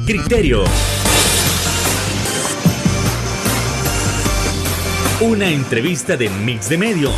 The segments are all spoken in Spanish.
Criterio. Una entrevista de Mix de Medios.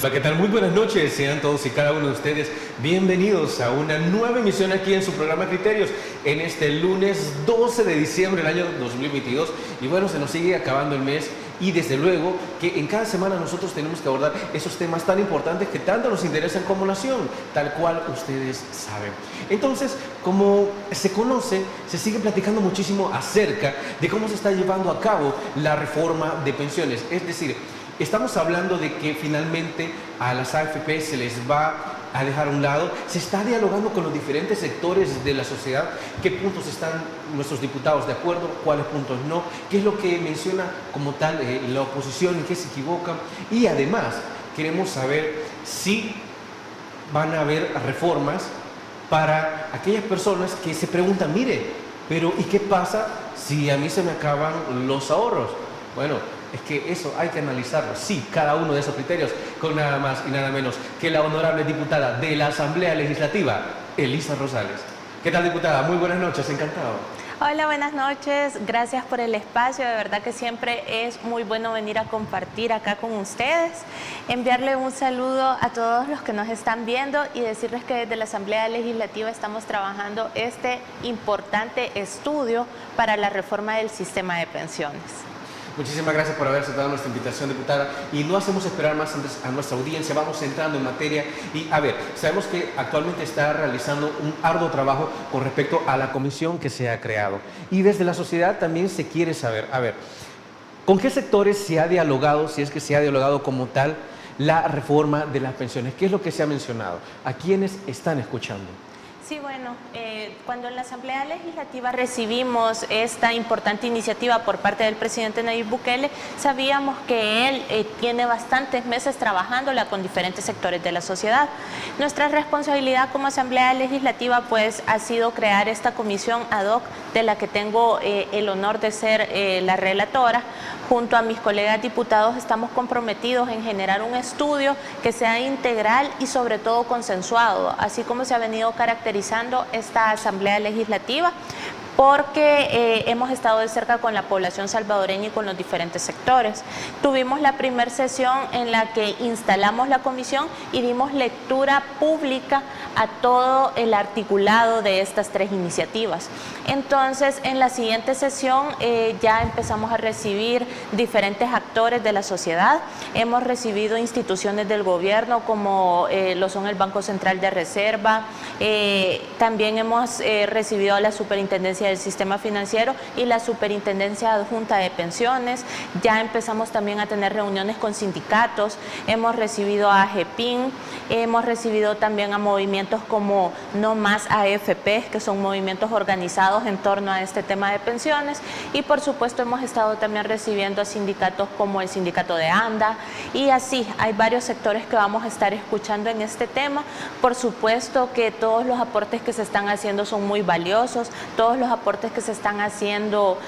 Hola, ¿qué tal? Muy buenas noches, sean todos y cada uno de ustedes bienvenidos a una nueva emisión aquí en su programa Criterios en este lunes 12 de diciembre del año 2022. Y bueno, se nos sigue acabando el mes y desde luego que en cada semana nosotros tenemos que abordar esos temas tan importantes que tanto nos interesan como nación, tal cual ustedes saben. Entonces, como se conoce, se sigue platicando muchísimo acerca de cómo se está llevando a cabo la reforma de pensiones, es decir, estamos hablando de que finalmente a las AFP se les va a dejar a un lado. Se está dialogando con los diferentes sectores de la sociedad. ¿Qué puntos están nuestros diputados de acuerdo? ¿Cuáles puntos no? ¿Qué es lo que menciona como tal la oposición? ¿En qué se equivoca? Y además queremos saber si van a haber reformas para aquellas personas que se preguntan, mire, pero ¿y qué pasa si a mí se me acaban los ahorros? Bueno, es que eso hay que analizarlo, sí, cada uno de esos criterios, con nada más y nada menos que la honorable diputada de la Asamblea Legislativa, Elisa Rosales. ¿Qué tal, diputada? Muy buenas noches, encantado. Hola, buenas noches, gracias por el espacio, de verdad que siempre es muy bueno venir a compartir acá con ustedes, enviarle un saludo a todos los que nos están viendo y decirles que desde la Asamblea Legislativa estamos trabajando este importante estudio para la reforma del sistema de pensiones. Muchísimas gracias por haber aceptado nuestra invitación, diputada. Y no hacemos esperar más a nuestra audiencia, vamos entrando en materia. Y a ver, sabemos que actualmente está realizando un arduo trabajo con respecto a la comisión que se ha creado. Y desde la sociedad también se quiere saber, a ver, ¿con qué sectores se ha dialogado, si es que se ha dialogado como tal, la reforma de las pensiones? ¿Qué es lo que se ha mencionado? ¿A quiénes están escuchando? Sí, bueno, cuando en la Asamblea Legislativa recibimos esta importante iniciativa por parte del presidente Nayib Bukele, sabíamos que él tiene bastantes meses trabajándola con diferentes sectores de la sociedad. Nuestra responsabilidad como Asamblea Legislativa pues ha sido crear esta comisión ad hoc de la que tengo el honor de ser la relatora. Junto a mis colegas diputados estamos comprometidos en generar un estudio que sea integral y sobre todo consensuado, así como se ha venido caracterizando esta Asamblea Legislativa, porque hemos estado de cerca con la población salvadoreña y con los diferentes sectores. Tuvimos la primera sesión en la que instalamos la comisión y dimos lectura pública a todo el articulado de estas tres iniciativas. Entonces, en la siguiente sesión ya empezamos a recibir diferentes actores de la sociedad. Hemos recibido instituciones del gobierno como lo son el Banco Central de Reserva, también hemos recibido a la Superintendencia del Sistema Financiero y la Superintendencia Adjunta de Pensiones. Ya empezamos también a tener reuniones con sindicatos, hemos recibido a AGEPIN, hemos recibido también a movimientos como No Más AFP, que son movimientos organizados en torno a este tema de pensiones, y por supuesto hemos estado también recibiendo a sindicatos como el sindicato de ANDA, y así hay varios sectores que vamos a estar escuchando en este tema. Por supuesto que todos los aportes que se están haciendo son muy valiosos, todos los aportes que se están haciendo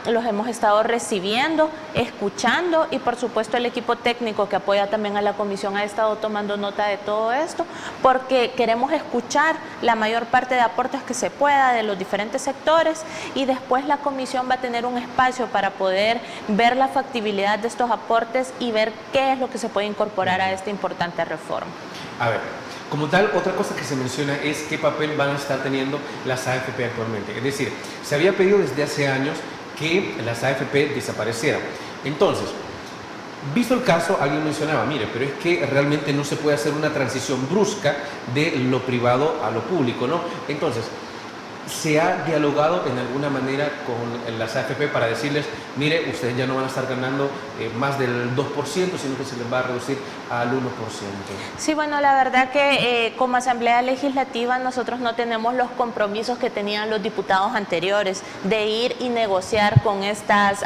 los hemos estado recibiendo, escuchando, y por supuesto el equipo técnico que apoya también a la comisión ha estado tomando nota de todo esto, porque queremos escuchar la mayor parte de aportes que se pueda de los diferentes sectores, y después la comisión va a tener un espacio para poder ver la factibilidad de estos aportes y ver qué es lo que se puede incorporar a esta importante reforma. A ver, como tal, otra cosa que se menciona es qué papel van a estar teniendo las AFP actualmente. Es decir, se había pedido desde hace años que las AFP desaparecieran. Entonces, visto el caso, alguien mencionaba, mire, pero es que realmente no se puede hacer una transición brusca de lo privado a lo público, ¿no? Entonces, ¿se ha dialogado en alguna manera con las AFP para decirles, mire, ustedes ya no van a estar ganando más del 2%, sino que se les va a reducir al 1%? Sí, bueno, la verdad que como Asamblea Legislativa nosotros no tenemos los compromisos que tenían los diputados anteriores de ir y negociar con estas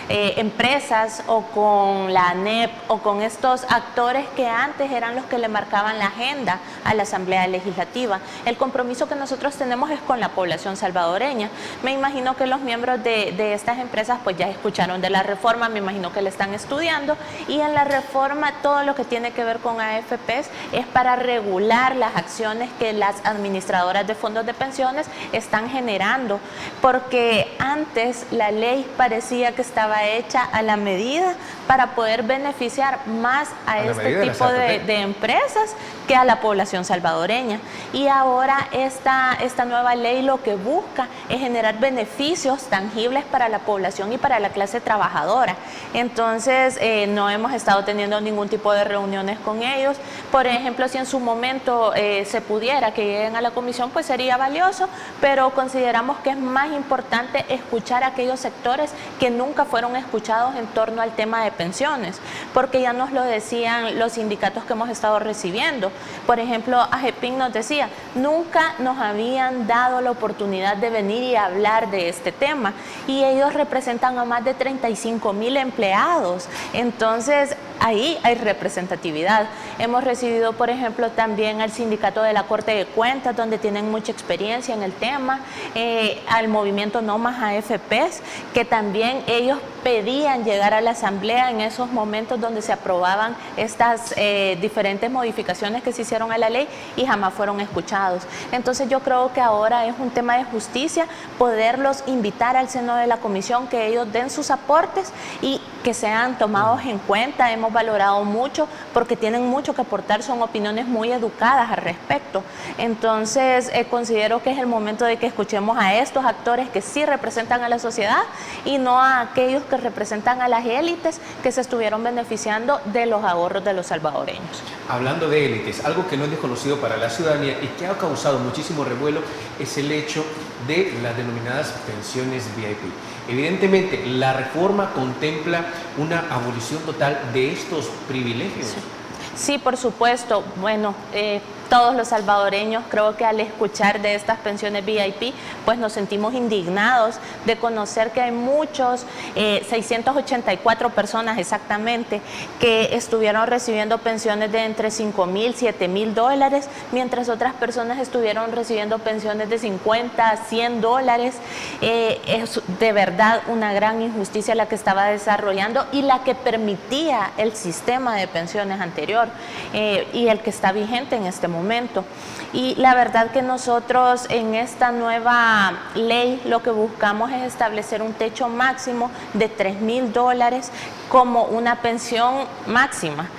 empresas o con la ANEP o con estos actores que antes eran los que le marcaban la agenda a la Asamblea Legislativa. El compromiso que nosotros tenemos es con la población salvadoreña. Me imagino que los miembros de estas empresas pues ya escucharon de la reforma, me imagino que la están estudiando, y en la reforma todo lo que tiene que ver con AFPs es para regular las acciones que las administradoras de fondos de pensiones están generando, porque antes la ley parecía que estaba hecha a la medida para poder beneficiar más a este tipo de empresas que a la población salvadoreña. Y ahora esta nueva ley lo que busca es generar beneficios tangibles para la población y para la clase trabajadora. Entonces no hemos estado teniendo ningún tipo de reuniones con ellos. Por ejemplo, si en su momento se pudiera que lleguen a la comisión, pues sería valioso, pero consideramos que es más importante escuchar a aquellos sectores que nunca fueron escuchados en torno al tema de pensiones, porque ya nos lo decían los sindicatos que hemos estado recibiendo. Por ejemplo, AGEPIN nos decía, nunca nos habían dado la oportunidad de venir y hablar de este tema, y ellos representan a más de 35,000 empleados. Entonces ahí hay representatividad. Hemos recibido, por ejemplo, también al sindicato de la Corte de Cuentas, donde tienen mucha experiencia en el tema, al movimiento No Más AFPs, que también ellos pedían llegar a la asamblea en esos momentos donde se aprobaban estas diferentes modificaciones que se hicieron a la ley y jamás fueron escuchados. Entonces yo creo que ahora es un tema de justicia poderlos invitar al seno de la comisión, que ellos den sus aportes y que sean tomados en cuenta. Hemos valorado mucho porque tienen mucho que aportar, son opiniones muy educadas al respecto. Entonces considero que es el momento de que escuchemos a estos actores que sí representan a la sociedad y no a aquellos que representan a las élites que se estuvieron beneficiando de los ahorros de los salvadoreños. Hablando de élites, algo que no es desconocido para la ciudadanía y que ha causado muchísimo revuelo es el hecho de las denominadas pensiones VIP. Evidentemente, la reforma contempla una abolición total de estos privilegios. Sí, por supuesto. Bueno, todos los salvadoreños, creo que al escuchar de estas pensiones VIP, pues nos sentimos indignados de conocer que hay muchos, 684 personas exactamente, que estuvieron recibiendo pensiones de entre 5,000, 7,000 dólares, mientras otras personas estuvieron recibiendo pensiones de 50, 100 dólares. Es de verdad una gran injusticia la que estaba desarrollando y la que permitía el sistema de pensiones anterior y el que está vigente en este momento. Y la verdad que nosotros en esta nueva ley lo que buscamos es establecer un techo máximo de 3,000 dólares como una pensión máxima.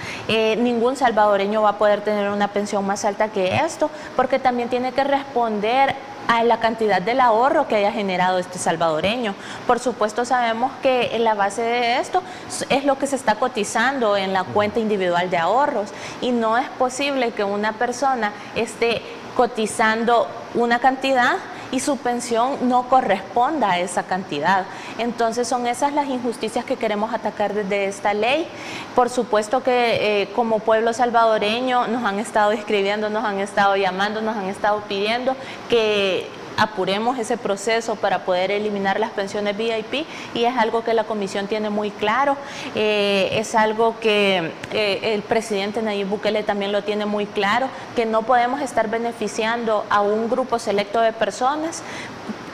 Ningún salvadoreño va a poder tener una pensión más alta que esto, porque también tiene que responder a la cantidad del ahorro que haya generado este salvadoreño. Por supuesto, sabemos que la base de esto es lo que se está cotizando en la cuenta individual de ahorros, y no es posible que una persona esté cotizando una cantidad y su pensión no corresponda a esa cantidad. Entonces son esas las injusticias que queremos atacar desde esta ley. Por supuesto que como pueblo salvadoreño nos han estado escribiendo, nos han estado llamando, nos han estado pidiendo que apuremos ese proceso para poder eliminar las pensiones VIP, y es algo que la comisión tiene muy claro, es algo que el presidente Nayib Bukele también lo tiene muy claro, que no podemos estar beneficiando a un grupo selecto de personas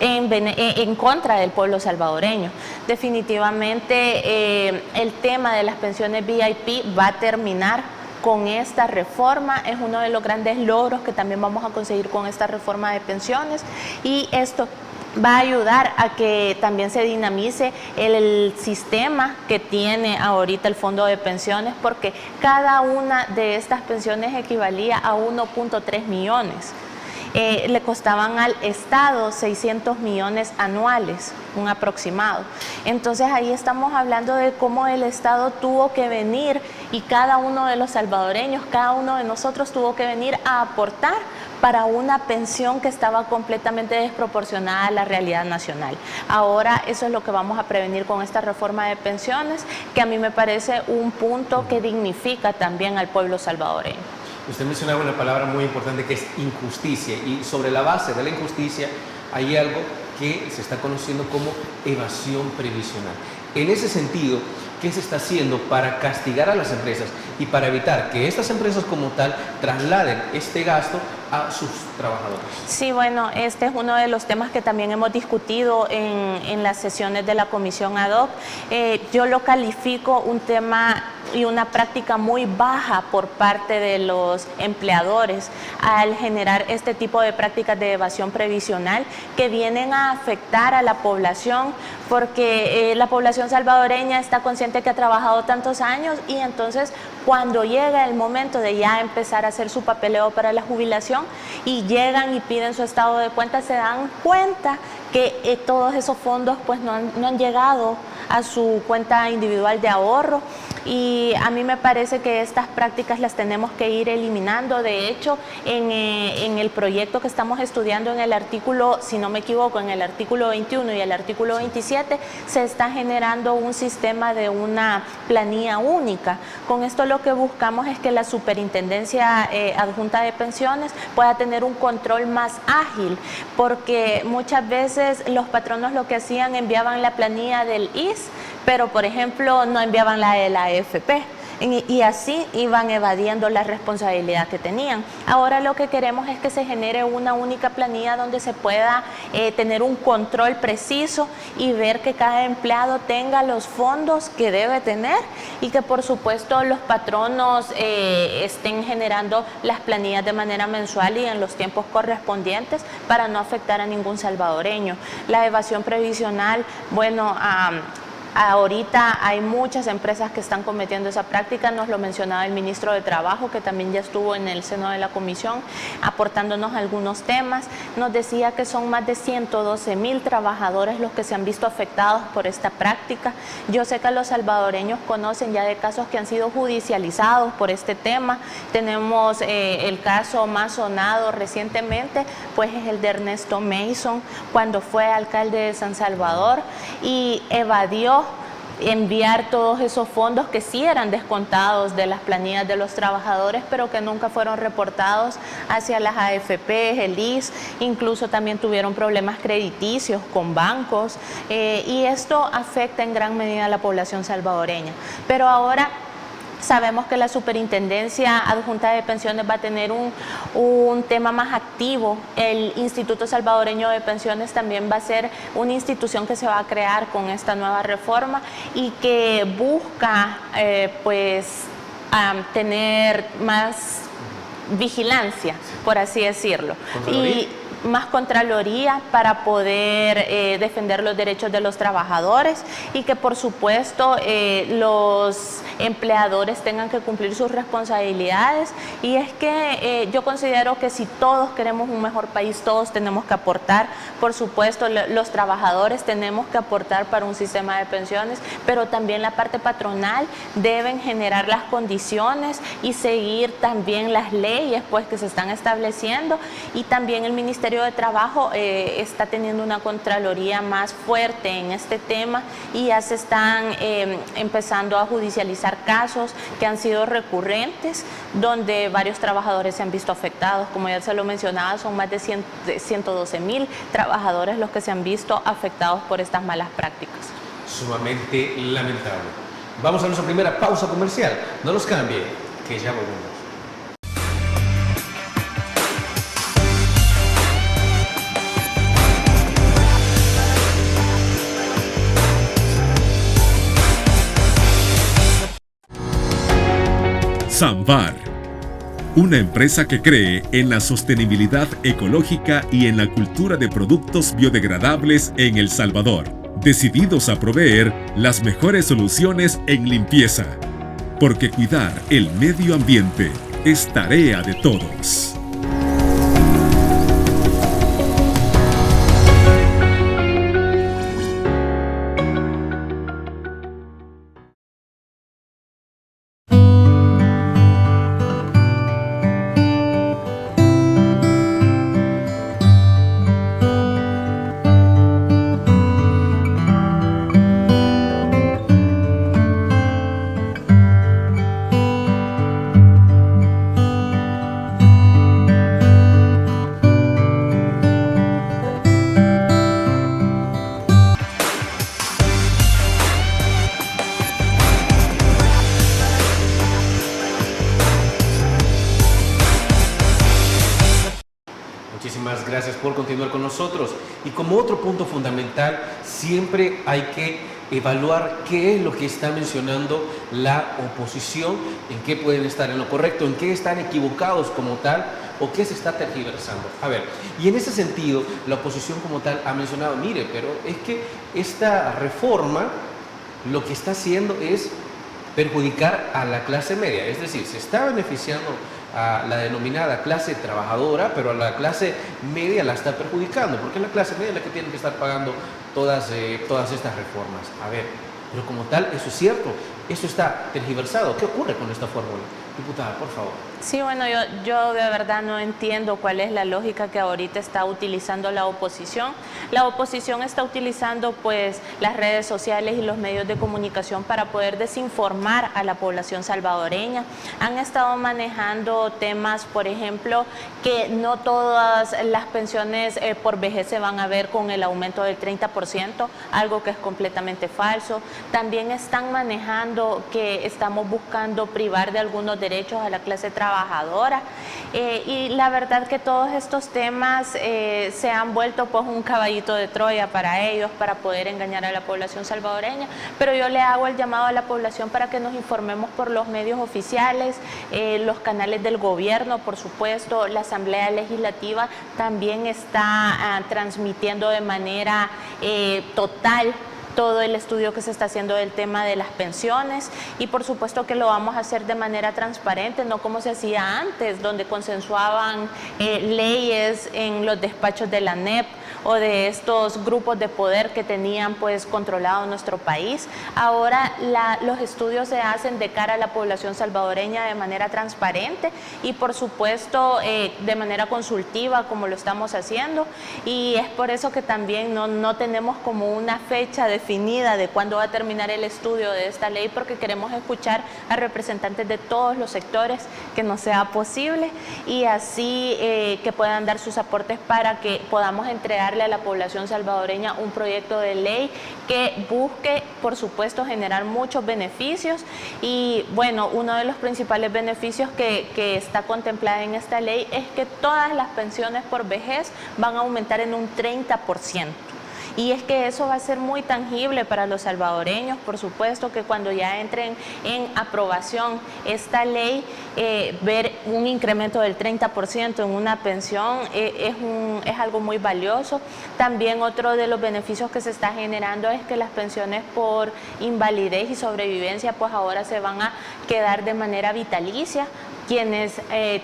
en contra del pueblo salvadoreño. Definitivamente el tema de las pensiones VIP va a terminar con esta reforma. Es uno de los grandes logros que también vamos a conseguir con esta reforma de pensiones, y esto va a ayudar a que también se dinamice el sistema que tiene ahorita el fondo de pensiones, porque cada una de estas pensiones equivalía a 1.3 millones. Le costaban al Estado 600 millones anuales, un aproximado. Entonces ahí estamos hablando de cómo el Estado tuvo que venir, y cada uno de los salvadoreños, cada uno de nosotros tuvo que venir a aportar para una pensión que estaba completamente desproporcionada a la realidad nacional. Ahora eso es lo que vamos a prevenir con esta reforma de pensiones, que a mí me parece un punto que dignifica también al pueblo salvadoreño. Usted mencionaba una palabra muy importante que es injusticia, y sobre la base de la injusticia hay algo que se está conociendo como evasión previsional. En ese sentido, ¿qué se está haciendo para castigar a las empresas y para evitar que estas empresas como tal trasladen este gasto a sus trabajadores? Sí, bueno, este es uno de los temas que también hemos discutido en las sesiones de la comisión ad hoc. Yo lo califico un tema y una práctica muy baja por parte de los empleadores al generar este tipo de prácticas de evasión previsional que vienen a afectar a la población, porque la población salvadoreña está consciente que ha trabajado tantos años y entonces cuando llega el momento de ya empezar a hacer su papeleo para la jubilación y llegan y piden su estado de cuenta, se dan cuenta que todos esos fondos pues no han llegado a su cuenta individual de ahorro, y a mí me parece que estas prácticas las tenemos que ir eliminando. De hecho, en el proyecto que estamos estudiando, en el artículo, si no me equivoco, en el artículo 21 y el artículo 27, se está generando un sistema de una planilla única. Con esto lo que buscamos es que la Superintendencia Adjunta de Pensiones pueda tener un control más ágil, porque muchas veces los patronos lo que hacían, enviaban la planilla del IS, pero por ejemplo no enviaban la de la AFP. Y así iban evadiendo la responsabilidad que tenían. Ahora lo que queremos es que se genere una única planilla donde se pueda tener un control preciso y ver que cada empleado tenga los fondos que debe tener, y que por supuesto los patronos estén generando las planillas de manera mensual y en los tiempos correspondientes para no afectar a ningún salvadoreño. La evasión previsional, bueno, ahorita hay muchas empresas que están cometiendo esa práctica. Nos lo mencionaba el ministro de Trabajo, que también ya estuvo en el seno de la comisión aportándonos algunos temas. Nos decía que son más de 112,000 trabajadores los que se han visto afectados por esta práctica. Yo sé que los salvadoreños conocen ya de casos que han sido judicializados por este tema. Tenemos el caso más sonado recientemente, pues es el de Ernesto Mason, cuando fue alcalde de San Salvador y evadió enviar todos esos fondos que sí eran descontados de las planillas de los trabajadores, pero que nunca fueron reportados hacia las AFP, el IS, incluso también tuvieron problemas crediticios con bancos, y esto afecta en gran medida a la población salvadoreña. Pero ahora sabemos que la Superintendencia Adjunta de Pensiones va a tener un tema más activo. El Instituto Salvadoreño de Pensiones también va a ser una institución que se va a crear con esta nueva reforma y que busca tener más vigilancia, por así decirlo. Y más Contraloría para poder defender los derechos de los trabajadores, y que por supuesto los empleadores tengan que cumplir sus responsabilidades. Y es que yo considero que si todos queremos un mejor país, todos tenemos que aportar. Por supuesto, los trabajadores tenemos que aportar para un sistema de pensiones, pero también la parte patronal deben generar las condiciones y seguir también las leyes pues que se están estableciendo. Y también el Ministerio de Trabajo está teniendo una Contraloría más fuerte en este tema, y ya se están empezando a judicializar casos que han sido recurrentes, donde varios trabajadores se han visto afectados. Como ya se lo mencionaba, son más de 112,000 trabajadores los que se han visto afectados por estas malas prácticas. Sumamente lamentable. Vamos a nuestra primera pausa comercial. No nos cambie, que ya volvemos. Samvar, una empresa que cree en la sostenibilidad ecológica y en la cultura de productos biodegradables en El Salvador, decididos a proveer las mejores soluciones en limpieza, porque cuidar el medio ambiente es tarea de todos. Muchísimas gracias por continuar con nosotros. Y como otro punto fundamental, siempre hay que evaluar qué es lo que está mencionando la oposición, en qué pueden estar en lo correcto, en qué están equivocados como tal, o qué se está tergiversando. A ver, y en ese sentido, la oposición como tal ha mencionado, mire, pero es que esta reforma lo que está haciendo es perjudicar a la clase media, es decir, se está beneficiando a la denominada clase trabajadora, pero a la clase media la está perjudicando, porque es la clase media la que tiene que estar pagando todas estas reformas. A ver, pero como tal, eso es cierto, eso está tergiversado. ¿Qué ocurre con esta fórmula? Diputada, por favor. Sí, bueno, yo de verdad no entiendo cuál es la lógica que ahorita está utilizando la oposición. La oposición está utilizando pues las redes sociales y los medios de comunicación para poder desinformar a la población salvadoreña. Han estado manejando temas, por ejemplo, que no todas las pensiones por vejez se van a ver con el aumento del 30%, algo que es completamente falso. También están manejando que estamos buscando privar de algunos derechos a la clase trabajadora. Y la verdad que todos estos temas se han vuelto pues un caballito de Troya para ellos, para poder engañar a la población salvadoreña, pero yo le hago el llamado a la población para que nos informemos por los medios oficiales, los canales del gobierno, por supuesto. La Asamblea Legislativa también está transmitiendo de manera total todo el estudio que se está haciendo del tema de las pensiones, y por supuesto que lo vamos a hacer de manera transparente, no como se hacía antes, donde consensuaban leyes en los despachos de la ANEP o de estos grupos de poder que tenían pues controlado nuestro país. Ahora los estudios se hacen de cara a la población salvadoreña de manera transparente y por supuesto de manera consultiva, como lo estamos haciendo, y es por eso que también no tenemos como una fecha definida de cuándo va a terminar el estudio de esta ley, porque queremos escuchar a representantes de todos los sectores que nos sea posible, y así que puedan dar sus aportes para que podamos entregarle a la población salvadoreña un proyecto de ley que busque, por supuesto, generar muchos beneficios. Y bueno, uno de los principales beneficios que está contemplada en esta ley es que todas las pensiones por vejez van a aumentar en un 30%. Y es que eso va a ser muy tangible para los salvadoreños. Por supuesto que cuando ya entren en aprobación esta ley, ver un incremento del 30% en una pensión es algo muy valioso. También otro de los beneficios que se está generando es que las pensiones por invalidez y sobrevivencia pues ahora se van a quedar de manera vitalicia. Quienes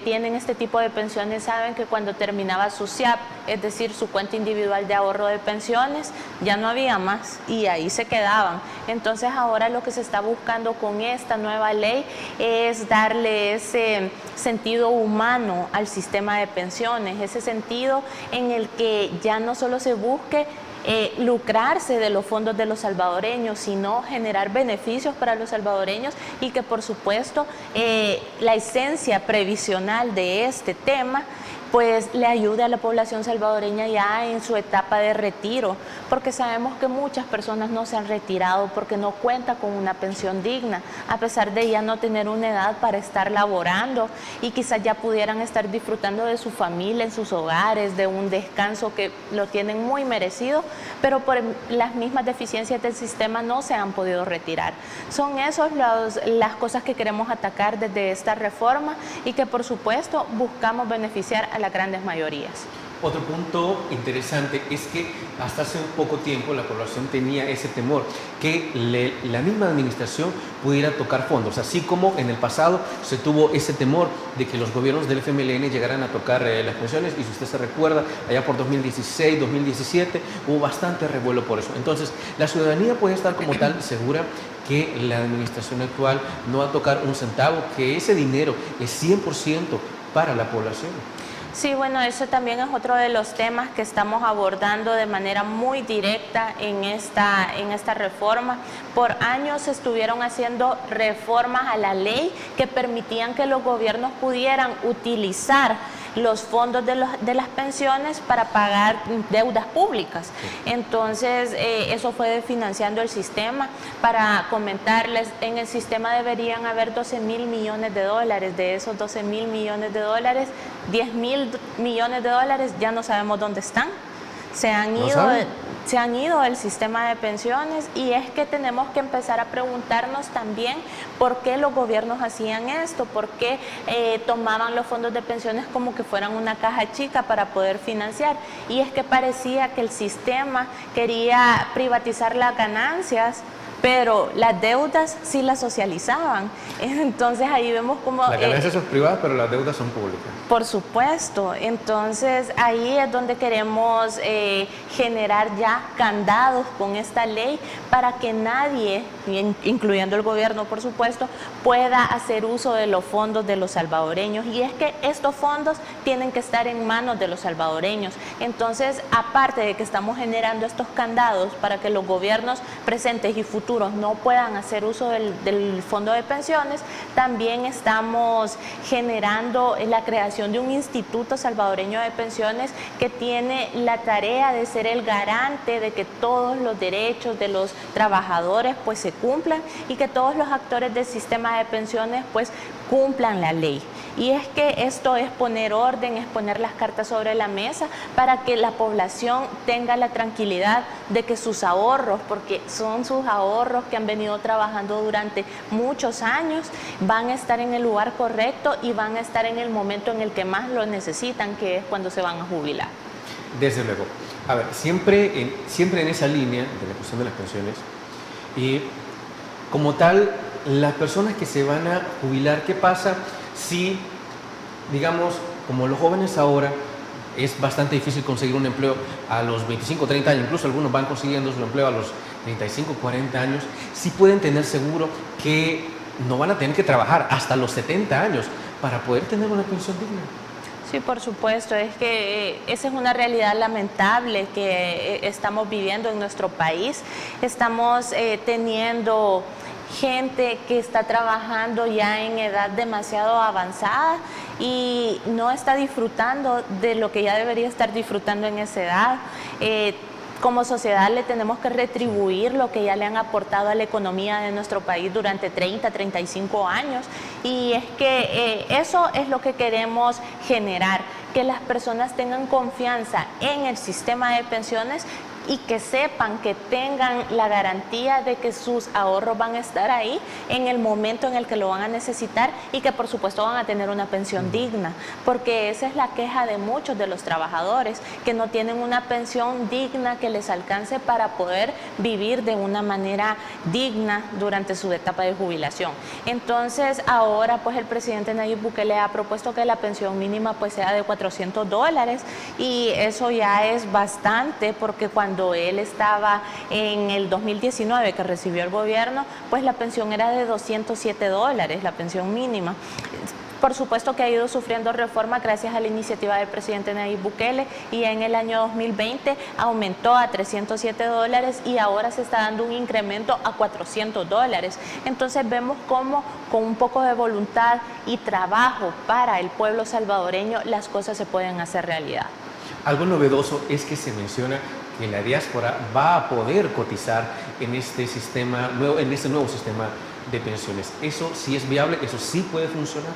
tienen este tipo de pensiones saben que cuando terminaba su SIAP, es decir, su cuenta individual de ahorro de pensiones, ya no había más y ahí se quedaban. Entonces ahora lo que se está buscando con esta nueva ley es darle ese sentido humano al sistema de pensiones, ese sentido en el que ya no solo se busque lucrarse de los fondos de los salvadoreños, sino generar beneficios para los salvadoreños, y que por supuesto la esencia previsional de este tema pues le ayude a la población salvadoreña ya en su etapa de retiro, porque sabemos que muchas personas no se han retirado porque no cuentan con una pensión digna, a pesar de ya no tener una edad para estar laborando, y quizás ya pudieran estar disfrutando de su familia en sus hogares, de un descanso que lo tienen muy merecido, pero por las mismas deficiencias del sistema no se han podido retirar. Son esas las cosas que queremos atacar desde esta reforma, y que por supuesto buscamos beneficiar a las grandes mayorías. Otro punto interesante es que hasta hace un poco tiempo la población tenía ese temor que la misma administración pudiera tocar fondos, así como en el pasado se tuvo ese temor de que los gobiernos del FMLN llegaran a tocar las pensiones, y si usted se recuerda, allá por 2016, 2017, hubo bastante revuelo por eso. Entonces, la ciudadanía puede estar como tal segura que la administración actual no va a tocar un centavo, que ese dinero es 100% para la población. Sí, bueno, eso también es otro de los temas que estamos abordando de manera muy directa en esta reforma. Por años se estuvieron haciendo reformas a la ley que permitían que los gobiernos pudieran utilizar los fondos de las pensiones para pagar deudas públicas. Entonces, eso fue financiando el sistema. Para comentarles, en el sistema deberían haber 12.000 millones de dólares. De esos 12.000 millones de dólares, 10.000 millones de dólares ya no sabemos dónde están. Se han ido del sistema de pensiones, y es que tenemos que empezar a preguntarnos también por qué los gobiernos hacían esto, por qué tomaban los fondos de pensiones como que fueran una caja chica para poder financiar. Y es que parecía que el sistema quería privatizar las ganancias, pero las deudas sí las socializaban. Entonces ahí vemos como... Las ganancias son privadas, pero las deudas son públicas. Por supuesto. Entonces ahí es donde queremos generar ya candados con esta ley para que nadie, incluyendo el gobierno por supuesto, pueda hacer uso de los fondos de los salvadoreños. Y es que estos fondos tienen que estar en manos de los salvadoreños. Entonces, aparte de que estamos generando estos candados para que los gobiernos presentes y futuros no puedan hacer uso del fondo de pensiones, también estamos generando la creación de un instituto salvadoreño de pensiones que tiene la tarea de ser el garante de que todos los derechos de los trabajadores pues se cumplan, y que todos los actores del sistema de pensiones pues cumplan la ley. Y es que esto es poner orden, es poner las cartas sobre la mesa para que la población tenga la tranquilidad de que sus ahorros, porque son sus ahorros que han venido trabajando durante muchos años, van a estar en el lugar correcto y van a estar en el momento en el que más lo necesitan, que es cuando se van a jubilar. Desde luego. A ver, siempre en esa línea de la cuestión de las pensiones, y como tal, las personas que se van a jubilar, ¿qué pasa si, digamos, como los jóvenes ahora, es bastante difícil conseguir un empleo a los 25, 30 años, incluso algunos van consiguiendo su empleo a los 35, 40 años, sí pueden tener seguro que no van a tener que trabajar hasta los 70 años para poder tener una pensión digna? Sí, por supuesto, es que esa es una realidad lamentable que estamos viviendo en nuestro país. Estamos teniendo gente que está trabajando ya en edad demasiado avanzada y no está disfrutando de lo que ya debería estar disfrutando en esa edad. Como sociedad le tenemos que retribuir lo que ya le han aportado a la economía de nuestro país durante 30, 35 años. Y es que eso es lo que queremos generar, que las personas tengan confianza en el sistema de pensiones y que sepan, que tengan la garantía de que sus ahorros van a estar ahí en el momento en el que lo van a necesitar, y que por supuesto van a tener una pensión digna, porque esa es la queja de muchos de los trabajadores, que no tienen una pensión digna que les alcance para poder vivir de una manera digna durante su etapa de jubilación. Entonces ahora pues el presidente Nayib Bukele ha propuesto que la pensión mínima pues sea de $400, y eso ya es bastante, porque cuando él estaba en el 2019 que recibió el gobierno, pues la pensión era de $207, la pensión mínima. Por supuesto que ha ido sufriendo reforma gracias a la iniciativa del presidente Nayib Bukele, y en el año 2020 aumentó a $307 y ahora se está dando un incremento a $400. Entonces vemos cómo con un poco de voluntad y trabajo para el pueblo salvadoreño las cosas se pueden hacer realidad. Algo novedoso es que se menciona que la diáspora va a poder cotizar en este sistema nuevo, en este nuevo sistema de pensiones. ¿Eso sí es viable? ¿Eso sí puede funcionar?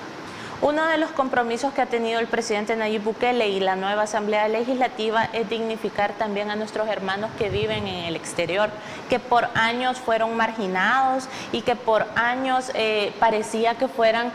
Uno de los compromisos que ha tenido el presidente Nayib Bukele y la nueva Asamblea Legislativa es dignificar también a nuestros hermanos que viven en el exterior, que por años fueron marginados y que por años parecía que fueran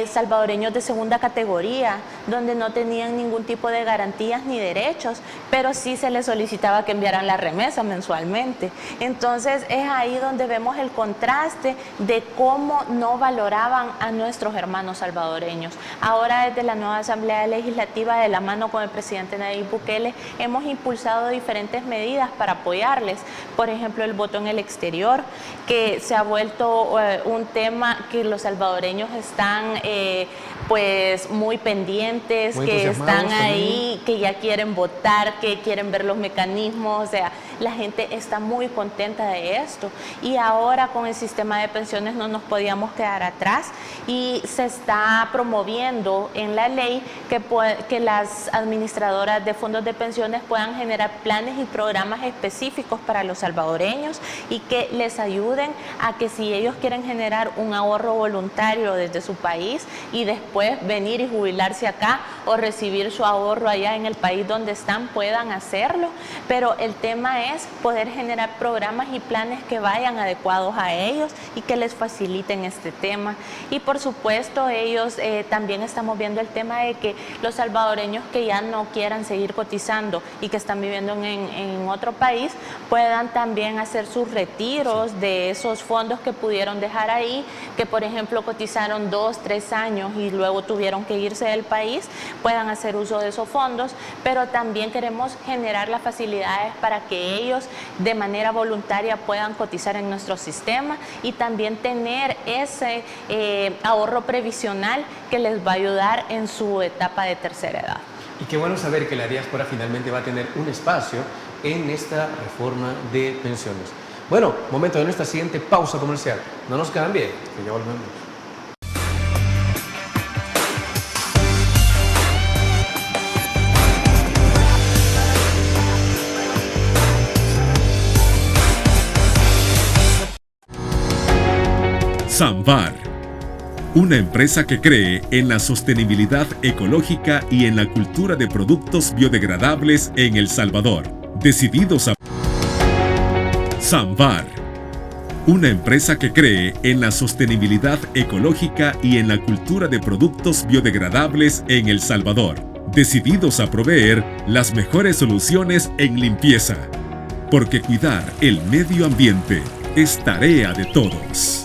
salvadoreños de segunda categoría, donde no tenían ningún tipo de garantías ni derechos, pero sí se les solicitaba que enviaran la remesa mensualmente. Entonces es ahí donde vemos el contraste de cómo no valoraban a nuestros hermanos salvadoreños. Ahora desde la nueva Asamblea Legislativa, de la mano con el presidente Nayib Bukele, hemos impulsado diferentes medidas para apoyarles. Por ejemplo, el voto en el exterior, que se ha vuelto un tema que los salvadoreños están pues muy pendientes, muy que están entusiasmados ahí, que ya quieren votar, que quieren ver los mecanismos, o sea, la gente está muy contenta de esto. Y ahora con el sistema de pensiones no nos podíamos quedar atrás y se está promoviendo en la ley que las administradoras de fondos de pensiones puedan generar planes y programas específicos para los salvadoreños y que les ayuden a que si ellos quieren generar un ahorro voluntario desde su país y después venir y jubilarse acá o recibir su ahorro allá en el país donde están, puedan hacerlo. Pero el tema es poder generar programas y planes que vayan adecuados a ellos y que les faciliten este tema. Y por supuesto ellos también estamos viendo el tema de que los salvadoreños que ya no quieran seguir cotizando y que están viviendo en otro país puedan también hacer sus retiros de esos fondos que pudieron dejar ahí, que por ejemplo cotizaron 2, 3 años y luego tuvieron que irse del país, puedan hacer uso de esos fondos, pero también queremos generar las facilidades para que ellos de manera voluntaria puedan cotizar en nuestro sistema y también tener ese ahorro previsional que les va a ayudar en su etapa de tercera edad. Y qué bueno saber que la diáspora finalmente va a tener un espacio en esta reforma de pensiones. Bueno, momento de nuestra siguiente pausa comercial. No nos quedan bien, que ya volvemos. Samvar, una empresa que cree en la sostenibilidad ecológica y en la cultura de productos biodegradables en El Salvador. Decididos a Samvar, una empresa que cree en la sostenibilidad ecológica y en la cultura de productos biodegradables en El Salvador. Decididos a proveer las mejores soluciones en limpieza, porque cuidar el medio ambiente es tarea de todos.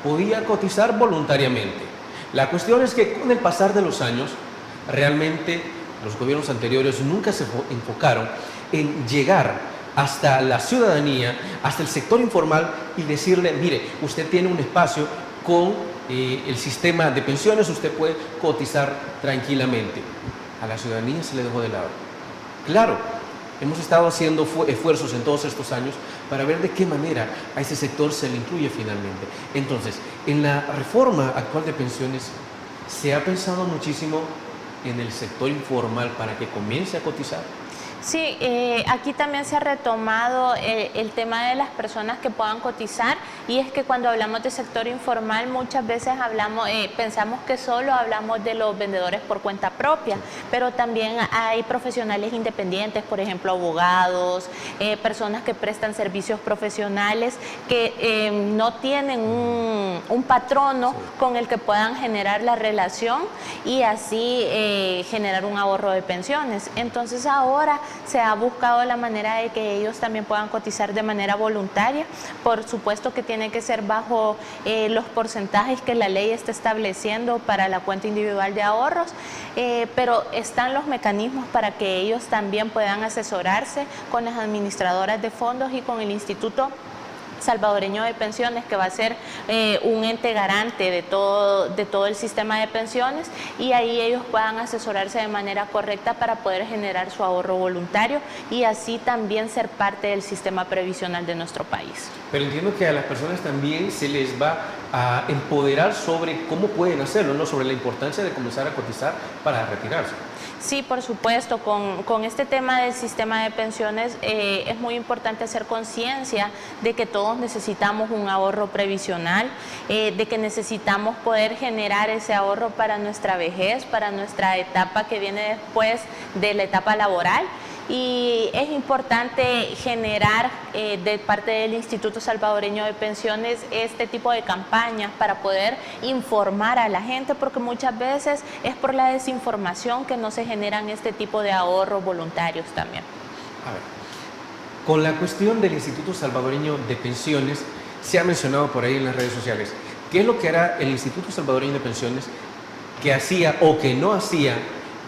Podía cotizar voluntariamente. La cuestión es que con el pasar de los años, realmente los gobiernos anteriores nunca se enfocaron en llegar hasta la ciudadanía, hasta el sector informal y decirle, mire, usted tiene un espacio con el sistema de pensiones, usted puede cotizar tranquilamente. A la ciudadanía se le dejó de lado. Claro, hemos estado haciendo esfuerzos en todos estos años para ver de qué manera a ese sector se le incluye finalmente. Entonces, en la reforma actual de pensiones se ha pensado muchísimo en el sector informal para que comience a cotizar. Sí, aquí también se ha retomado el tema de las personas que puedan cotizar, y es que cuando hablamos de sector informal muchas veces pensamos que solo hablamos de los vendedores por cuenta propia, pero también hay profesionales independientes, por ejemplo abogados, personas que prestan servicios profesionales que no tienen un patrono con el que puedan generar la relación y así generar un ahorro de pensiones. Entonces ahora se ha buscado la manera de que ellos también puedan cotizar de manera voluntaria. Por supuesto que tiene que ser bajo los porcentajes que la ley está estableciendo para la cuenta individual de ahorros, pero están los mecanismos para que ellos también puedan asesorarse con las administradoras de fondos y con el Instituto Salvadoreño de Pensiones, que va a ser un ente garante de todo el sistema de pensiones, y ahí ellos puedan asesorarse de manera correcta para poder generar su ahorro voluntario y así también ser parte del sistema previsional de nuestro país. Pero entiendo que a las personas también se les va a empoderar sobre cómo pueden hacerlo, ¿no? Sobre la importancia de comenzar a cotizar para retirarse. Sí, por supuesto, con este tema del sistema de pensiones es muy importante hacer conciencia de que todos necesitamos un ahorro previsional, de que necesitamos poder generar ese ahorro para nuestra vejez, para nuestra etapa que viene después de la etapa laboral, y es importante generar de parte del Instituto Salvadoreño de Pensiones este tipo de campañas para poder informar a la gente, porque muchas veces es por la desinformación que no se generan este tipo de ahorros voluntarios también. A ver, con la cuestión del Instituto Salvadoreño de Pensiones, se ha mencionado por ahí en las redes sociales. ¿Qué es lo que hará el Instituto Salvadoreño de Pensiones que hacía o que no hacía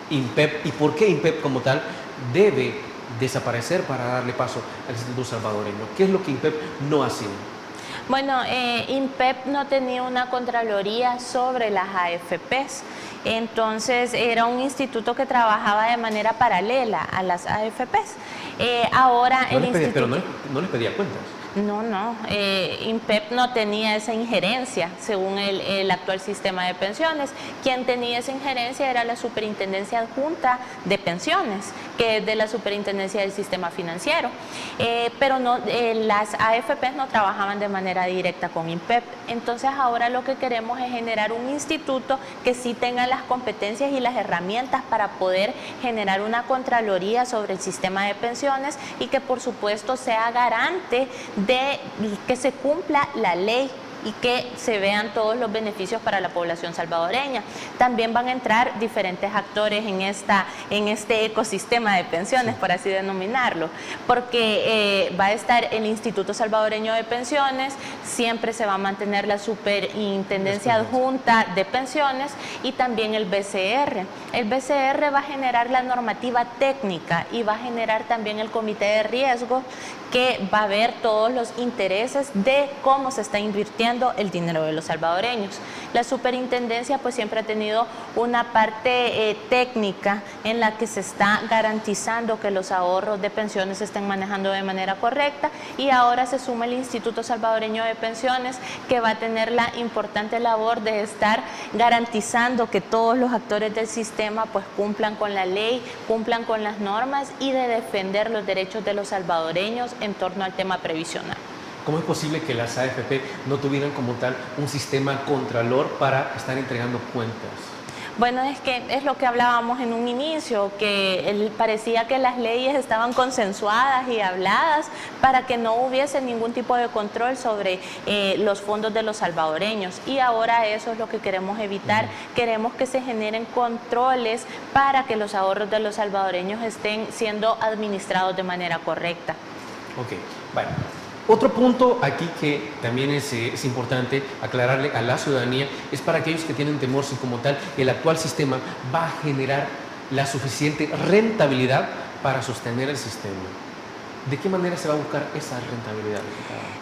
INPEP, y por qué INPEP como tal debe desaparecer para darle paso al Instituto Salvadoreño? ¿Qué es lo que INPEP no hacía? Bueno, INPEP no tenía una contraloría sobre las AFPs, entonces era un instituto que trabajaba de manera paralela a las AFPs. Ahora no pero no les pedía cuentas. No, INPEP no tenía esa injerencia según el actual sistema de pensiones. Quien tenía esa injerencia era la Superintendencia Adjunta de Pensiones, que es de la Superintendencia del Sistema Financiero. Pero no, las AFPs no trabajaban de manera directa con INPEP. Entonces ahora lo que queremos es generar un instituto que sí tenga las competencias y las herramientas para poder generar una contraloría sobre el sistema de pensiones y que por supuesto sea garante de que se cumpla la ley y que se vean todos los beneficios para la población salvadoreña. También van a entrar diferentes actores en este ecosistema de pensiones, por así denominarlo, porque va a estar el Instituto Salvadoreño de Pensiones, siempre se va a mantener la Superintendencia Adjunta de Pensiones y también el BCR. El BCR va a generar la normativa técnica y va a generar también el comité de riesgo, que va a ver todos los intereses de cómo se está invirtiendo el dinero de los salvadoreños. La superintendencia pues siempre ha tenido una parte técnica en la que se está garantizando que los ahorros de pensiones se estén manejando de manera correcta, y ahora se suma el Instituto Salvadoreño de Pensiones, que va a tener la importante labor de estar garantizando que todos los actores del sistema pues cumplan con la ley, cumplan con las normas y de defender los derechos de los salvadoreños en torno al tema previsional. ¿Cómo es posible que las AFP no tuvieran como tal un sistema contralor para estar entregando cuentas? Bueno, es que es lo que hablábamos en un inicio, que parecía que las leyes estaban consensuadas y habladas para que no hubiese ningún tipo de control sobre los fondos de los salvadoreños, y ahora eso es lo que queremos evitar. Queremos que se generen controles para que los ahorros de los salvadoreños estén siendo administrados de manera correcta. Ok, bueno. Otro punto aquí que también es importante aclararle a la ciudadanía es para aquellos que tienen temor si como tal el actual sistema va a generar la suficiente rentabilidad para sostener el sistema. ¿De qué manera se va a buscar esa rentabilidad?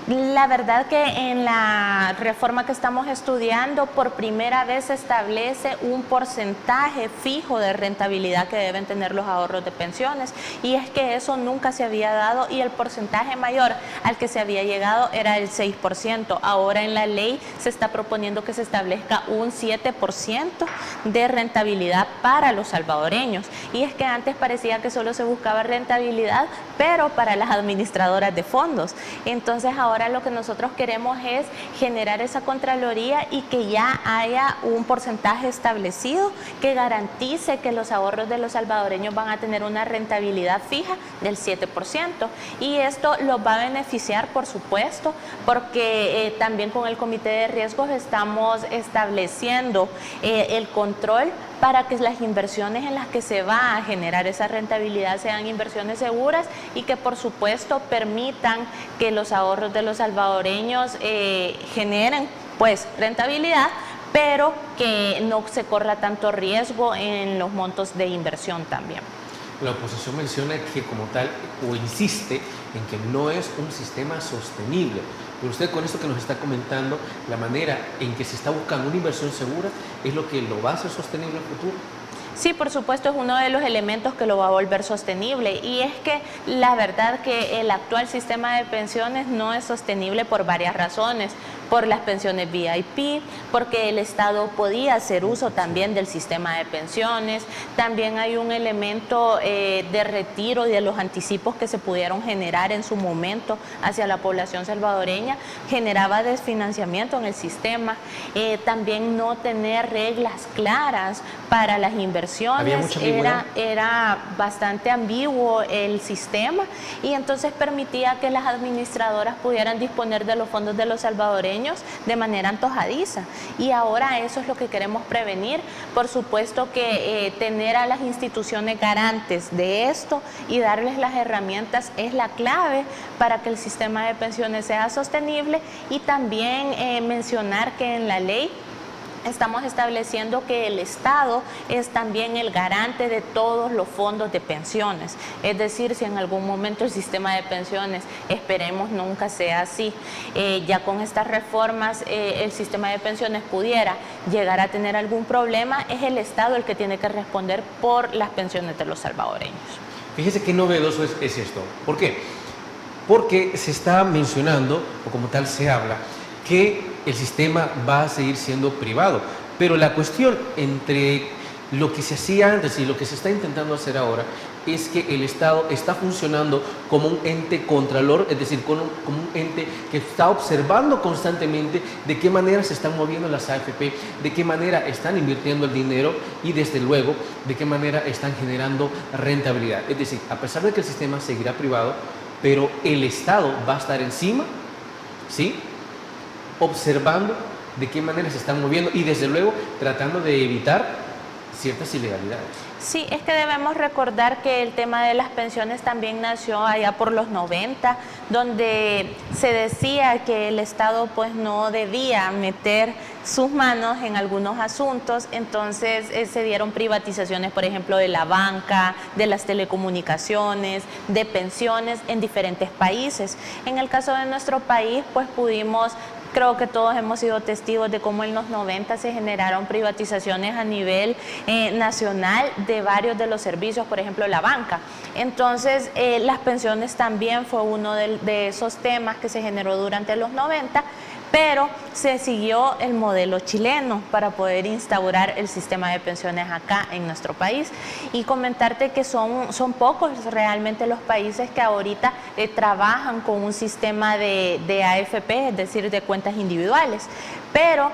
La verdad que en la reforma que estamos estudiando, por primera vez se establece un porcentaje fijo de rentabilidad que deben tener los ahorros de pensiones, y es que eso nunca se había dado, y el porcentaje mayor al que se había llegado era el 6%. Ahora en la ley se está proponiendo que se establezca un 7% de rentabilidad para los salvadoreños, y es que antes parecía que solo se buscaba rentabilidad, pero para las administradoras de fondos. Entonces ahora lo que nosotros queremos es generar esa contraloría y que ya haya un porcentaje establecido que garantice que los ahorros de los salvadoreños van a tener una rentabilidad fija del 7%, y esto los va a beneficiar, por supuesto, porque también con el comité de riesgos estamos estableciendo el control para que las inversiones en las que se va a generar esa rentabilidad sean inversiones seguras y que por supuesto permitan que los ahorros de los salvadoreños generen pues rentabilidad, pero que no se corra tanto riesgo en los montos de inversión también. La oposición menciona que como tal, o insiste en que no es un sistema sostenible. Pero usted con esto que nos está comentando, la manera en que se está buscando una inversión segura es lo que lo va a hacer sostenible en el futuro. Sí, por supuesto, es uno de los elementos que lo va a volver sostenible, y es que la verdad que el actual sistema de pensiones no es sostenible por varias razones. por las pensiones VIP, porque el Estado podía hacer uso también del sistema de pensiones. También hay un elemento de retiro de los anticipos que se pudieron generar en su momento hacia la población salvadoreña, generaba desfinanciamiento en el sistema. También no tener reglas claras para las inversiones, era bastante ambiguo el sistema, y entonces permitía que las administradoras pudieran disponer de los fondos de los salvadoreños de manera antojadiza, y ahora eso es lo que queremos prevenir. Por supuesto que tener a las instituciones garantes de esto y darles las herramientas es la clave para que el sistema de pensiones sea sostenible. Y también mencionar que en la ley estamos estableciendo que el Estado es también el garante de todos los fondos de pensiones. Es decir, si en algún momento el sistema de pensiones, esperemos nunca sea así, ya con estas reformas el sistema de pensiones pudiera llegar a tener algún problema, es el Estado el que tiene que responder por las pensiones de los salvadoreños. Fíjese qué novedoso es esto. ¿Por qué? Porque se está mencionando, o como tal se habla, que el sistema va a seguir siendo privado. Pero la cuestión entre lo que se hacía antes y lo que se está intentando hacer ahora es que el Estado está funcionando como un ente contralor, es decir, como un ente que está observando constantemente de qué manera se están moviendo las AFP, de qué manera están invirtiendo el dinero y desde luego de qué manera están generando rentabilidad. Es decir, a pesar de que el sistema seguirá privado, pero el Estado va a estar encima, ¿sí?, observando de qué manera se están moviendo y desde luego tratando de evitar ciertas ilegalidades. Sí, es que debemos recordar que el tema de las pensiones también nació allá por los 90, donde se decía que el Estado pues no debía meter sus manos en algunos asuntos. Entonces se dieron privatizaciones, por ejemplo, de la banca, de las telecomunicaciones, de pensiones en diferentes países. En el caso de nuestro país, pues creo que todos hemos sido testigos de cómo en los 90 se generaron privatizaciones a nivel nacional de varios de los servicios, por ejemplo la banca. Entonces las pensiones también fue uno de esos temas que se generó durante los 90, pero se siguió el modelo chileno para poder instaurar el sistema de pensiones acá en nuestro país. Y comentarte que son pocos realmente los países que ahorita trabajan con un sistema de AFP, es decir, de cuentas individuales. Pero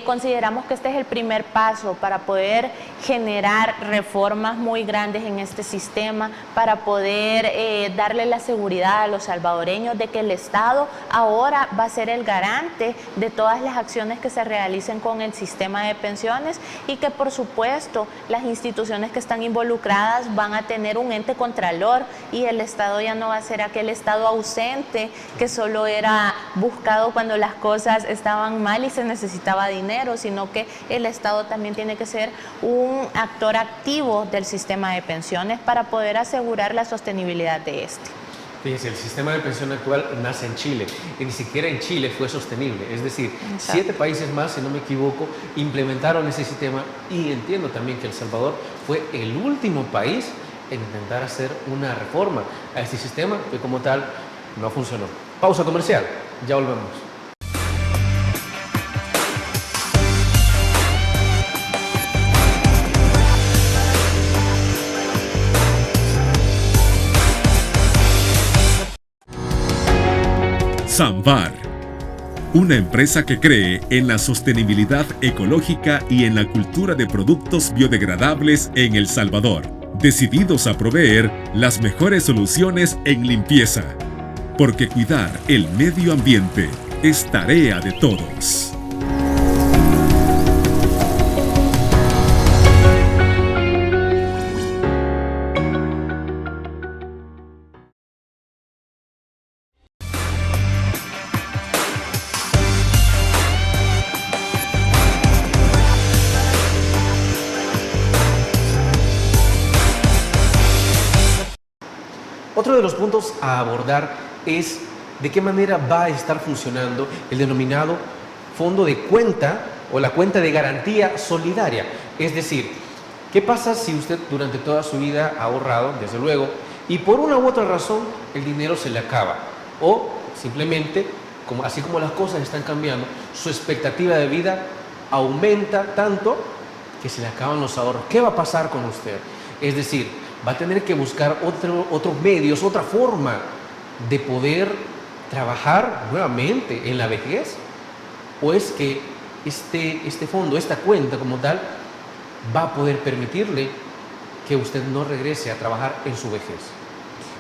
consideramos que este es el primer paso para poder generar reformas muy grandes en este sistema, para poder darle la seguridad a los salvadoreños de que el Estado ahora va a ser el garante de todas las acciones que se realicen con el sistema de pensiones, y que por supuesto las instituciones que están involucradas van a tener un ente contralor, y el Estado ya no va a ser aquel Estado ausente que solo era buscado cuando las cosas estaban mal y se necesitaba dinero, sino que el Estado también tiene que ser un actor activo del sistema de pensiones para poder asegurar la sostenibilidad de este. Fíjense, el sistema de pensión actual nace en Chile y ni siquiera en Chile fue sostenible. Es decir, exacto, 7 países más, si no me equivoco, implementaron ese sistema, y entiendo también que El Salvador fue el último país en intentar hacer una reforma a este sistema que como tal no funcionó. Pausa comercial, ya volvemos. Samvar, una empresa que cree en la sostenibilidad ecológica y en la cultura de productos biodegradables en El Salvador, decididos a proveer las mejores soluciones en limpieza, porque cuidar el medio ambiente es tarea de todos. Otro de los puntos a abordar es de qué manera va a estar funcionando el denominado fondo de cuenta o la cuenta de garantía solidaria. Es decir, ¿qué pasa si usted durante toda su vida ha ahorrado, desde luego, y por una u otra razón el dinero se le acaba? O simplemente así como las cosas están cambiando, su expectativa de vida aumenta tanto que se le acaban los ahorros. ¿Qué va a pasar con usted? Es decir, va a tener que buscar otros medios, otra forma de poder trabajar nuevamente en la vejez. ¿O es que este fondo, esta cuenta como tal, va a poder permitirle que usted no regrese a trabajar en su vejez?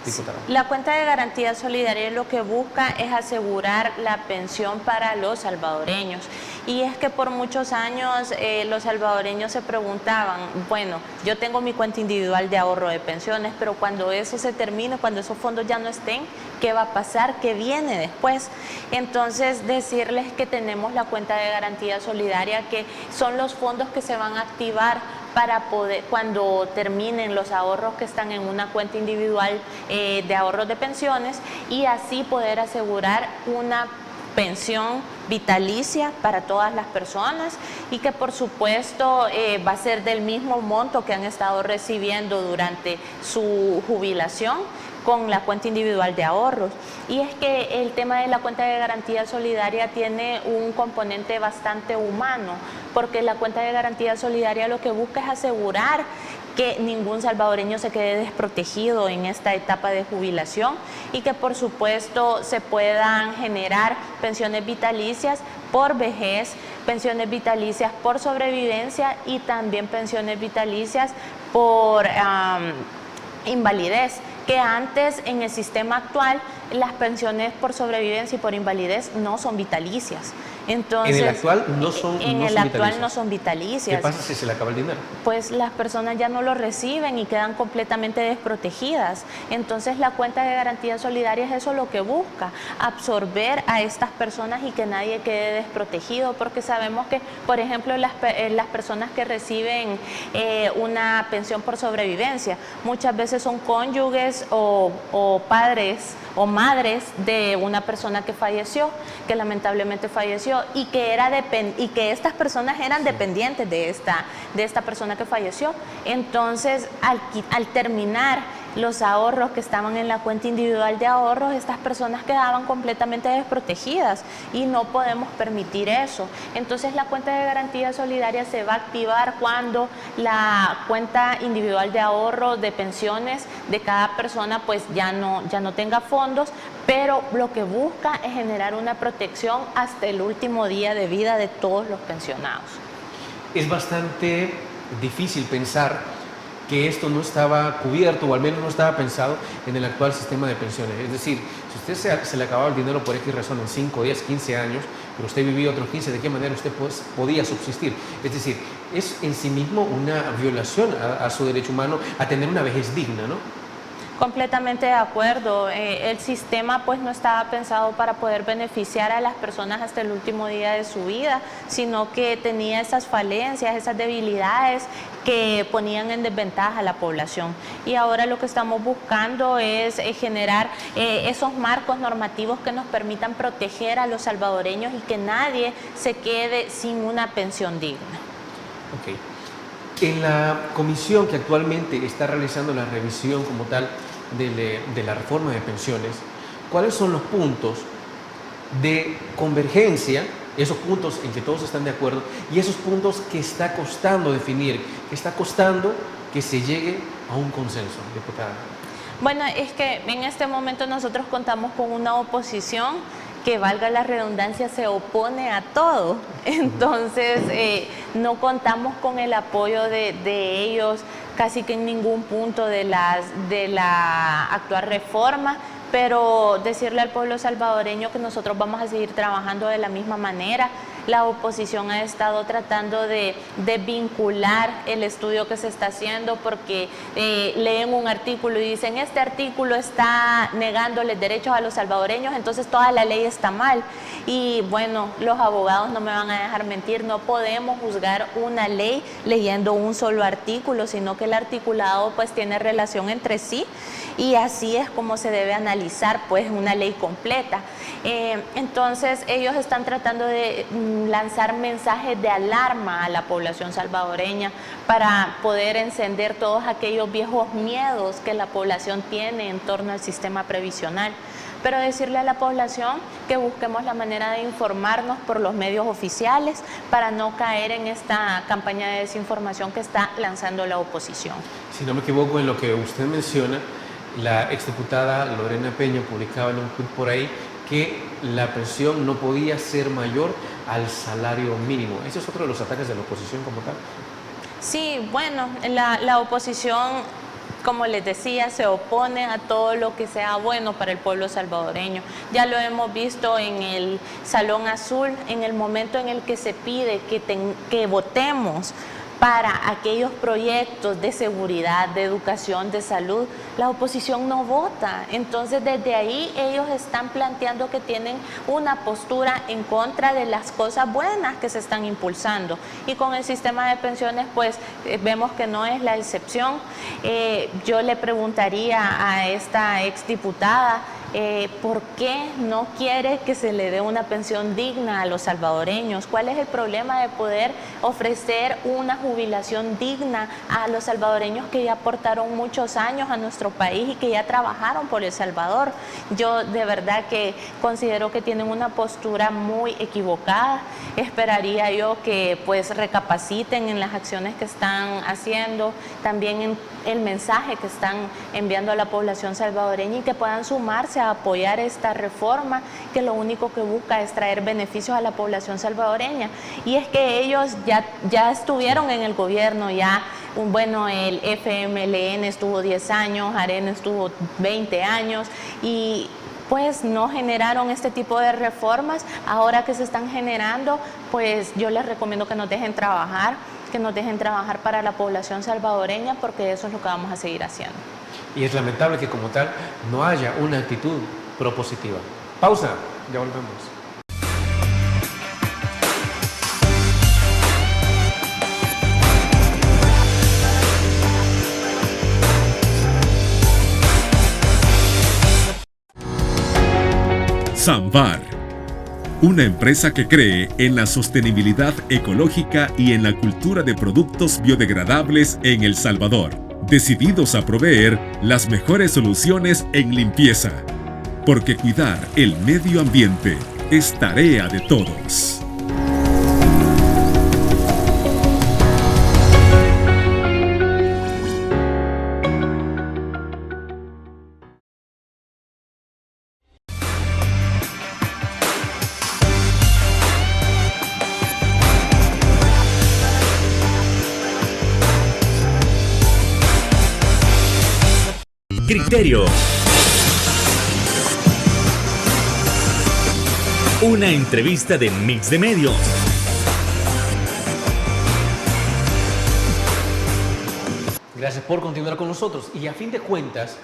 Diputada. La cuenta de garantía solidaria lo que busca es asegurar la pensión para los salvadoreños. Y es que por muchos años los salvadoreños se preguntaban, bueno, yo tengo mi cuenta individual de ahorro de pensiones, pero cuando eso se termine, cuando esos fondos ya no estén, ¿qué va a pasar? ¿Qué viene después? Entonces, decirles que tenemos la cuenta de garantía solidaria, que son los fondos que se van a activar para poder, cuando terminen los ahorros que están en una cuenta individual de ahorros de pensiones, y así poder asegurar una pensión vitalicia para todas las personas, y que por supuesto va a ser del mismo monto que han estado recibiendo durante su jubilación con la cuenta individual de ahorros. Y es que el tema de la cuenta de garantía solidaria tiene un componente bastante humano, porque la cuenta de garantía solidaria lo que busca es asegurar que ningún salvadoreño se quede desprotegido en esta etapa de jubilación, y que por supuesto se puedan generar pensiones vitalicias por vejez, pensiones vitalicias por sobrevivencia y también pensiones vitalicias por invalidez, que antes en el sistema actual las pensiones por sobrevivencia y por invalidez no son vitalicias. Entonces, en el actual no son no son vitalicias. ¿Qué pasa si se le acaba el dinero? Pues las personas ya no lo reciben y quedan completamente desprotegidas. Entonces la cuenta de garantía solidaria es eso lo que busca, absorber a estas personas y que nadie quede desprotegido, porque sabemos que, por ejemplo, las personas que reciben una pensión por sobrevivencia muchas veces son cónyuges o padres o madres de una persona que falleció, que lamentablemente falleció, y que estas personas eran dependientes de esta persona que falleció. Entonces, al terminar los ahorros que estaban en la cuenta individual de ahorros, estas personas quedaban completamente desprotegidas y no podemos permitir eso. Entonces la cuenta de garantía solidaria se va a activar cuando la cuenta individual de ahorro de pensiones de cada persona pues ya no tenga fondos, pero lo que busca es generar una protección hasta el último día de vida de todos los pensionados. Es bastante difícil pensar que esto no estaba cubierto, o al menos no estaba pensado en el actual sistema de pensiones. Es decir, si usted se le acababa el dinero por X razón en 5, 10, 15 años, pero usted vivía otros 15, ¿de qué manera usted podía subsistir? Es decir, es en sí mismo una violación a su derecho humano a tener una vejez digna, ¿no? Completamente de acuerdo. El sistema pues no estaba pensado para poder beneficiar a las personas hasta el último día de su vida, sino que tenía esas falencias, esas debilidades que ponían en desventaja a la población. Y ahora lo que estamos buscando es generar esos marcos normativos que nos permitan proteger a los salvadoreños y que nadie se quede sin una pensión digna. Okay. En la comisión que actualmente está realizando la revisión como tal de la reforma de pensiones, ¿cuáles son los puntos de convergencia, esos puntos en que todos están de acuerdo, y esos puntos que está costando definir, que está costando que se llegue a un consenso, diputada? Bueno, es que en este momento nosotros contamos con una oposición que, valga la redundancia, se opone a todo. Entonces, no contamos con el apoyo de ellos casi que en ningún punto de la actual reforma, pero decirle al pueblo salvadoreño que nosotros vamos a seguir trabajando de la misma manera. La oposición ha estado tratando de vincular el estudio que se está haciendo, porque leen un artículo y dicen, este artículo está negándoles derechos a los salvadoreños, entonces toda la ley está mal. Y bueno, los abogados no me van a dejar mentir, no podemos juzgar una ley leyendo un solo artículo, sino que el articulado pues tiene relación entre sí, y así es como se debe analizar pues una ley completa. Entonces ellos están tratando de lanzar mensajes de alarma a la población salvadoreña para poder encender todos aquellos viejos miedos que la población tiene en torno al sistema previsional. pero decirle a la población que busquemos la manera de informarnos por los medios oficiales para no caer en esta campaña de desinformación que está lanzando la oposición. Si no me equivoco en lo que usted menciona, la exdiputada Lorena Peña publicaba en un tweet por ahí que la pensión no podía ser mayor al salario mínimo. Ese es otro de los ataques de la oposición como tal. Sí, bueno, la oposición, como les decía, se opone a todo lo que sea bueno para el pueblo salvadoreño. Ya lo hemos visto en el Salón Azul, en el momento en el que se pide que votemos para aquellos proyectos de seguridad, de educación, de salud, la oposición no vota. Entonces, desde ahí ellos están planteando que tienen una postura en contra de las cosas buenas que se están impulsando. Y con el sistema de pensiones, pues, vemos que no es la excepción. Yo le preguntaría a esta exdiputada, ¿por qué no quiere que se le dé una pensión digna a los salvadoreños? ¿Cuál es el problema de poder ofrecer una jubilación digna a los salvadoreños que ya aportaron muchos años a nuestro país y que ya trabajaron por El Salvador? Yo de verdad que considero que tienen una postura muy equivocada. Esperaría yo que pues recapaciten en las acciones que están haciendo, también en el mensaje que están enviando a la población salvadoreña y que puedan sumarse a apoyar esta reforma que lo único que busca es traer beneficios a la población salvadoreña. Y es que ellos ya estuvieron en el gobierno, bueno, el FMLN estuvo 10 años, ARENA estuvo 20 años y pues no generaron este tipo de reformas. Ahora que se están generando, pues yo les recomiendo que nos dejen trabajar, para la población salvadoreña, porque eso es lo que vamos a seguir haciendo. Y es lamentable que como tal no haya una actitud propositiva. Pausa, ya volvemos. Samvar, una empresa que cree en la sostenibilidad ecológica y en la cultura de productos biodegradables en El Salvador, decididos a proveer las mejores soluciones en limpieza, porque cuidar el medio ambiente es tarea de todos. Criterio. Una entrevista de Mix de Medios. Gracias por continuar con nosotros. Y a fin de cuentas,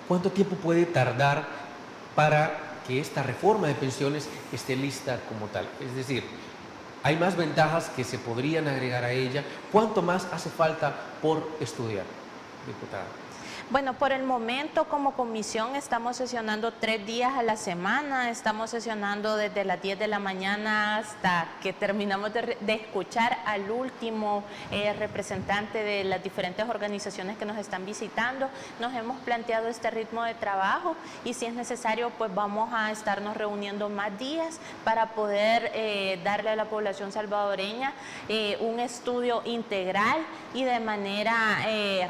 ¿cuánto tiempo puede tardar para que esta reforma de pensiones esté lista como tal? Es decir, hay más ventajas que se podrían agregar a ella. ¿Cuánto más hace falta por estudiar, diputada? Bueno, por el momento como comisión estamos sesionando 3 días a la semana, estamos sesionando desde las 10 de la mañana hasta que terminamos de escuchar al último representante de las diferentes organizaciones que nos están visitando. Nos hemos planteado este ritmo de trabajo y si es necesario pues vamos a estarnos reuniendo más días para poder darle a la población salvadoreña un estudio integral y de manera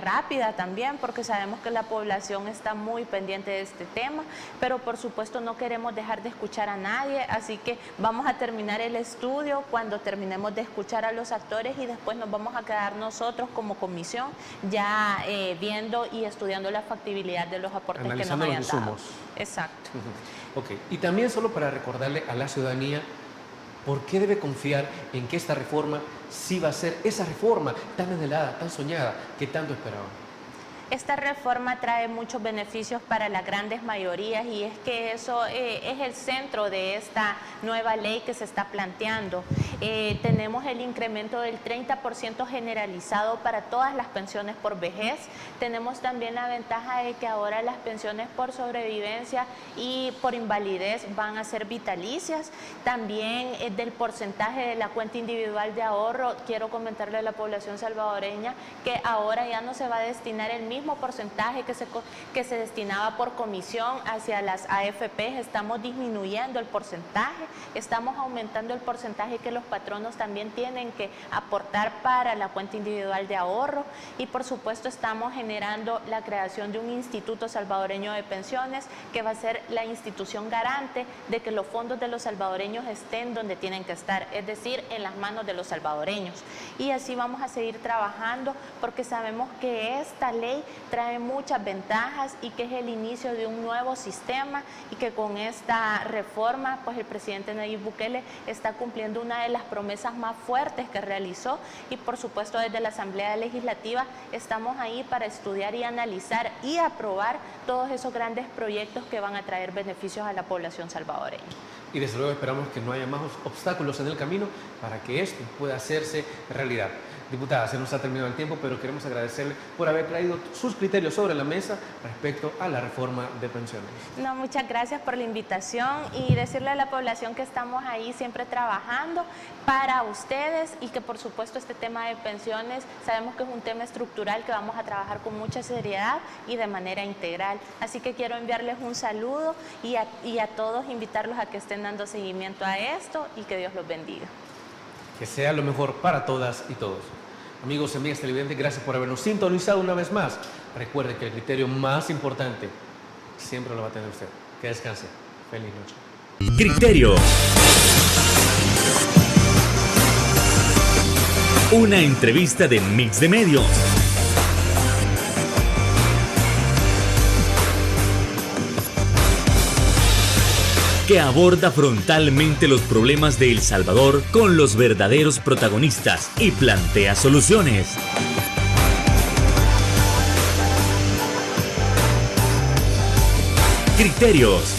rápida también, porque sabemos que la población está muy pendiente de este tema, pero por supuesto no queremos dejar de escuchar a nadie, así que vamos a terminar el estudio cuando terminemos de escuchar a los actores y después nos vamos a quedar nosotros como comisión ya viendo y estudiando la factibilidad de los aportes que nos hayan dado. Exacto. Ok, y también solo para recordarle a la ciudadanía por qué debe confiar en que esta reforma sí va a ser esa reforma tan anhelada, tan soñada, que tanto esperaban. Esta reforma trae muchos beneficios para las grandes mayorías y es que eso es el centro de esta nueva ley que se está planteando. Tenemos el incremento del 30% generalizado para todas las pensiones por vejez. Tenemos también la ventaja de que ahora las pensiones por sobrevivencia y por invalidez van a ser vitalicias. También del porcentaje de la cuenta individual de ahorro, quiero comentarle a la población salvadoreña que ahora ya no se va a destinar el mismo porcentaje que se destinaba por comisión hacia las AFP, estamos disminuyendo el porcentaje, estamos aumentando el porcentaje que los patronos también tienen que aportar para la cuenta individual de ahorro, y por supuesto estamos generando la creación de un Instituto Salvadoreño de Pensiones que va a ser la institución garante de que los fondos de los salvadoreños estén donde tienen que estar, es decir, en las manos de los salvadoreños. Y así vamos a seguir trabajando porque sabemos que esta ley trae muchas ventajas y que es el inicio de un nuevo sistema, y que con esta reforma pues el presidente Nayib Bukele está cumpliendo una de las promesas más fuertes que realizó, y por supuesto desde la Asamblea Legislativa estamos ahí para estudiar y analizar y aprobar todos esos grandes proyectos que van a traer beneficios a la población salvadoreña. Y desde luego esperamos que no haya más obstáculos en el camino para que esto pueda hacerse realidad. Diputada, se nos ha terminado el tiempo, pero queremos agradecerle por haber traído sus criterios sobre la mesa respecto a la reforma de pensiones. No, muchas gracias por la invitación, y decirle a la población que estamos ahí siempre trabajando para ustedes, y que por supuesto este tema de pensiones sabemos que es un tema estructural que vamos a trabajar con mucha seriedad y de manera integral. Así que quiero enviarles un saludo y a todos invitarlos a que estén dando seguimiento a esto, y que Dios los bendiga. Que sea lo mejor para todas y todos. Amigos y amigas televidentes, gracias por habernos sintonizado una vez más. Recuerde que el criterio más importante siempre lo va a tener usted. Que descanse. Feliz noche. Criterio. Una entrevista de Mix de Medios. Que aborda frontalmente los problemas de El Salvador con los verdaderos protagonistas y plantea soluciones. Criterios.